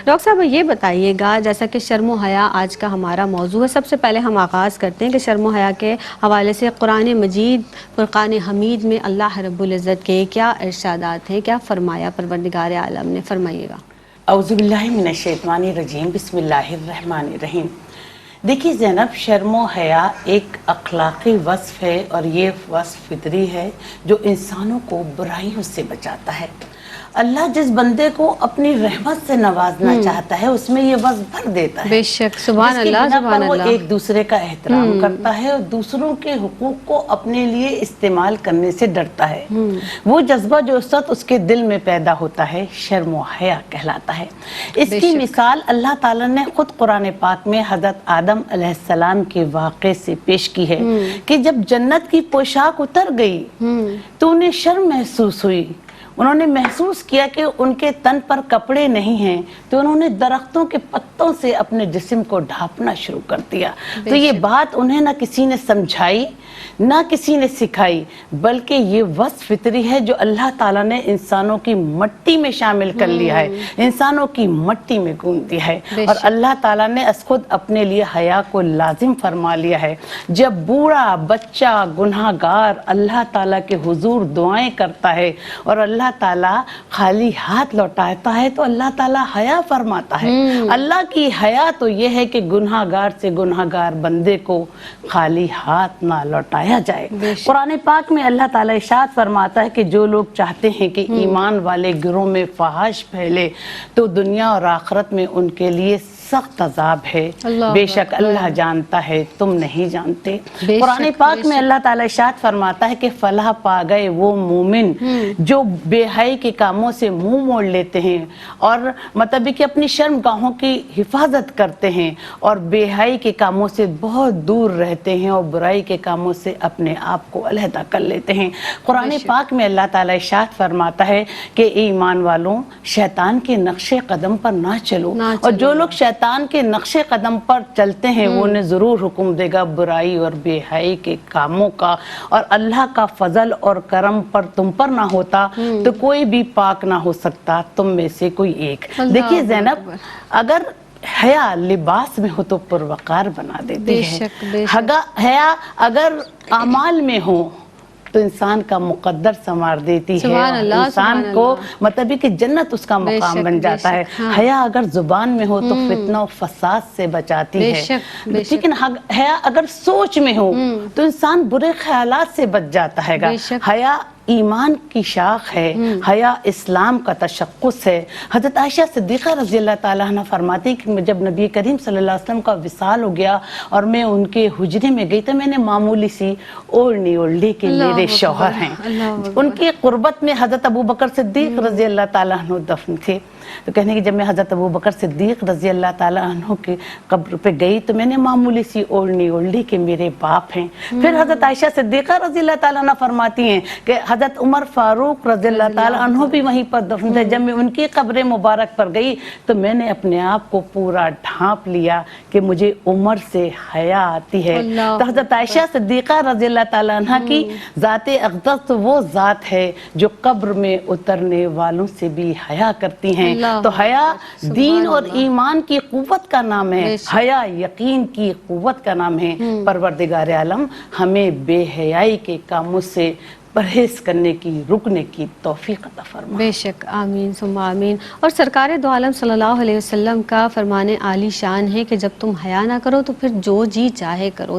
Doctor صاحب یہ بتائیے گا، جیسا کہ شرم و حیا آج کا ہمارا موضوع ہے، سب سے پہلے ہم آغاز کرتے ہیں کہ شرم و حیا کے حوالے سے قرآن مجید فرقان حمید میں اللہ رب العزت کے کیا ارشادات ہیں، کیا فرمایا پروردگار عالم نے؟ فرمائیے گا۔ اعوذ باللہ من الشیطان الرجیم، بسم اللہ الرحمن الرحیم۔ دیکھیے زینب، شرم و حیا ایک اخلاقی وصف ہے اور یہ وصف فطری ہے جو انسانوں کو برائیوں سے بچاتا ہے۔ اللہ جس بندے کو اپنی رحمت سے نوازنا چاہتا ہے اس میں یہ وصف بھر دیتا ہے، بے شک، سبحان اللہ، سبحان وہ اللہ۔ ایک دوسرے کا احترام کرتا ہے اور دوسروں کے حقوق کو اپنے لیے استعمال کرنے سے ڈرتا ہے۔ وہ جذبہ جو اس وقت اس کے دل میں پیدا ہوتا ہے شرم و حیا کہلاتا ہے۔ اس کی مثال اللہ تعالیٰ نے خود قرآن پاک میں حضرت آدم علیہ السلام کے واقعے سے پیش کی ہے کہ جب جنت کی پوشاک اتر گئی تو انہیں شرم محسوس ہوئی، انہوں نے محسوس کیا کہ ان کے تن پر کپڑے نہیں ہیں، تو انہوں نے درختوں کے پتوں سے اپنے جسم کو ڈھانپنا شروع کر دیا۔ تو یہ بات انہیں نہ کسی نے سمجھائی نہ کسی نے سکھائی، بلکہ یہ وصف فطری ہے جو اللہ تعالیٰ نے انسانوں کی مٹی میں شامل کر لیا ہے، انسانوں کی مٹی میں گوندھ دیا ہے، اور اللہ تعالیٰ نے اس خود اپنے لیے حیا کو لازم فرما لیا ہے۔ جب بوڑھا بچہ گناہ گار اللہ تعالیٰ کے حضور دعائیں کرتا ہے اور اللہ تعالیٰ خالی ہاتھ لوٹاتا ہے تو اللہ تعالیٰ حیا فرماتا ہے۔ اللہ کی حیا تو یہ ہے کہ گناہ گار سے گناہ گار بندے کو خالی ہاتھ نہ لوٹایا جائے۔ قرآن پاک میں اللہ تعالیٰ ارشاد فرماتا ہے کہ جو لوگ چاہتے ہیں کہ ایمان والے گروہ میں فحش پھیلے تو دنیا اور آخرت میں ان کے لیے سخت عذاب ہے، بے شک اللہ جانتا ہے تم نہیں جانتے۔ قرآن پاک میں اللہ تعالیٰ ارشاد فرماتا ہے کہ فلاح پا گئے وہ مومن جو بے حیائی کے کاموں سے منہ موڑ لیتے ہیں اور مطلب کہ اپنی شرم گاہوں کی حفاظت کرتے ہیں اور بے حیائی کے کاموں سے بہت دور رہتے ہیں اور برائی کے کاموں سے اپنے آپ کو علیحدہ کر لیتے ہیں۔ قرآن پاک میں اللہ تعالیٰ ارشاد فرماتا ہے کہ ایمان والوں شیطان کے نقش قدم پر نہ چلو، اور جو لوگ شیطان کے نقش قدم پر چلتے ہیں وہ انہیں ضرور حکم دے گا برائی اور بے حیائی کے کاموں کا، اور اللہ کا فضل اور کرم پر تم پر نہ ہوتا تو کوئی بھی پاک نہ ہو سکتا تم میں سے کوئی ایک۔ دیکھیے زینب، اگر حیا لباس میں ہو تو پروقار بنا دیتی ہے، حیا اگر اعمال میں ہو تو انسان کا مقدر سنوار دیتی ہے، انسان کو مطلب کہ جنت اس کا مقام بن جاتا ہے۔ حیا اگر زبان میں ہو تو فتنہ و فساد سے بچاتی ہے، لیکن حیا اگر سوچ میں ہو تو انسان برے خیالات سے بچ جاتا ہے گا۔ حیا ایمان کی شاخ ہے، حیا اسلام کا تشخص ہے۔ حضرت عائشہ صدیقہ رضی اللہ تعالیٰ عنہ فرماتی ہیں کہ جب نبی کریم صلی اللہ علیہ وسلم کا وصال ہو گیا اور میں ان کے حجرے میں گئی تو میں نے معمولی سی اوڑھنی اوڑھ لی کہ میرے شوہر ہیں۔ ان کی قربت میں حضرت ابوبکر صدیق رضی اللہ تعالیٰ عنہ دفن تھے، تو کہنے کہ جب میں حضرت ابوبکر صدیق رضی اللہ تعالیٰ عنہ کی قبر پہ گئی تو میں نے معمولی سی اوڑھنی اوڑھ لی کہ میرے باپ ہیں۔ پھر حضرت عائشہ صدیقہ رضی اللہ تعالیٰ عنہ فرماتی ہیں کہ حضرت عمر فاروق رضی اللہ تعالیٰ عنہ بھی وہیں پر دفن تھے، جب میں ان کی قبر مبارک پر گئی تو میں نے اپنے آپ کو پورا ڈھانپ لیا کہ مجھے عمر سے حیا آتی ہے۔ تو حضرت عائشہ صدیقہ رضی اللہ تعالیٰ عنہ کی ذات اقدس وہ ذات ہے جو قبر میں اترنے والوں سے بھی حیا کرتی ہیں۔ تو حیا دین اور ایمان کی قوت کا نام ہے، حیا یقین کی قوت کا نام ہے۔ پروردگار عالم ہمیں بے حیائی کے کاموں سے پرہیز کرنے کی، رکنے کی توفیق عطا فرمائے۔ بے شک، آمین ثم آمین۔ اور سرکار دو عالم صلی اللہ علیہ وسلم کا فرمان عالی شان ہے کہ جب تم حیا نہ کرو تو پھر جو جی چاہے کرو۔